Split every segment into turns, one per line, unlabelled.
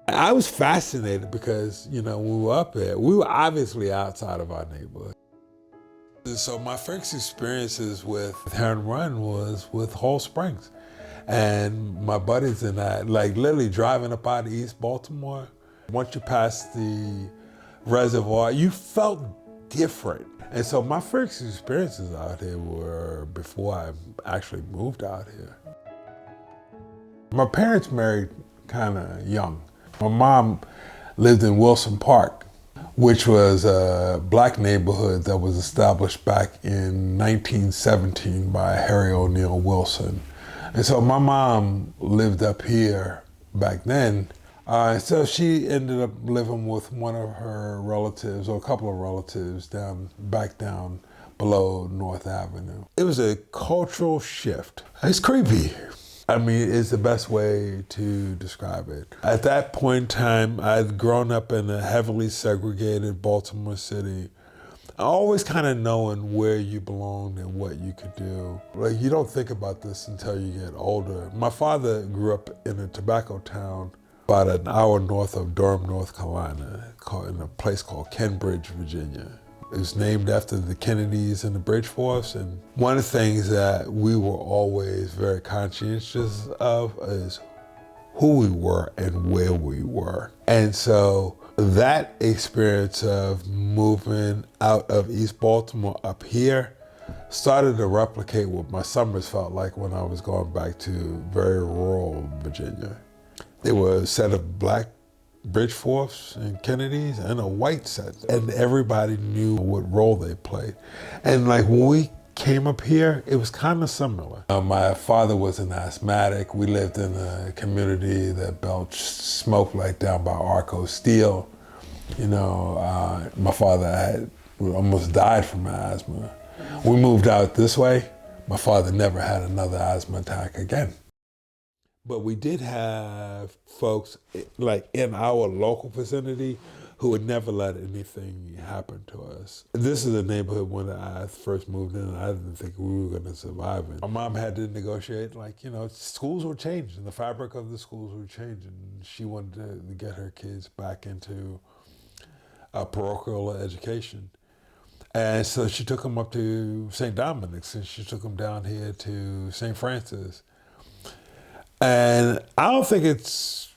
I was fascinated because, when we were up there, we were obviously outside of our neighborhood. So my first experiences with Heron Run was with Whole Springs. And my buddies and I, like literally driving up out of East Baltimore, once you passed the reservoir, you felt different. And so my first experiences out here were before I actually moved out here. My parents married kind of young. My mom lived in Wilson Park, which was a black neighborhood that was established back in 1917 by Harry O'Neill Wilson. And so my mom lived up here back then. So she ended up living with one of her relatives, or a couple of relatives, back down below North Avenue. It was a cultural shift. It's creepy. I mean, it's the best way to describe it. At that point in time, I'd grown up in a heavily segregated Baltimore City, always kind of knowing where you belonged and what you could do. Like, you don't think about this until you get older. My father grew up in a tobacco town about an hour north of Durham, North Carolina, in a place called Kenbridge, Virginia. It was named after the Kennedys and the Bridgeforths. And one of the things that we were always very conscientious of is who we were and where we were. And so that experience of moving out of East Baltimore up here started to replicate what my summers felt like when I was going back to very rural Virginia. There were a set of black Bridgeforths and Kennedys and a white set, and everybody knew what role they played. And like when we came up here, it was kind of similar. My father was an asthmatic. We lived in a community that belched smoke like down by Arco Steel. My father had almost died from asthma. We moved out this way. My father never had another asthma attack again. But we did have folks like in our local vicinity who would never let anything happen to us. This is a neighborhood when I first moved in, I didn't think we were gonna survive it. My mom had to negotiate, schools were changing, the fabric of the schools were changing. She wanted to get her kids back into a parochial education. And so she took them up to St. Dominic's, and she took them down here to St. Francis. And I don't think it's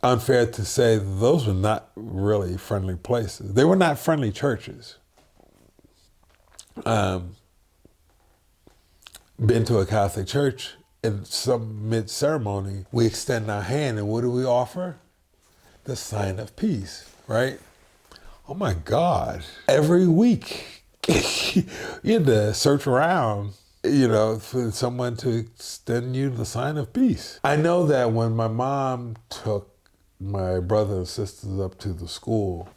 unfair to say those were not really friendly places. They were not friendly churches. Been to a Catholic church, in some mid-ceremony, we extend our hand, and what do we offer? The sign of peace, right? Oh my God. Every week, you had to search around for someone to extend you the sign of peace. I know that when my mom took my brother and sisters up to the school,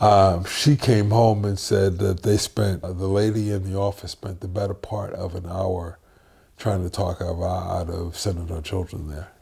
she came home and said that the lady in the office spent the better part of an hour trying to talk her out of sending her children there.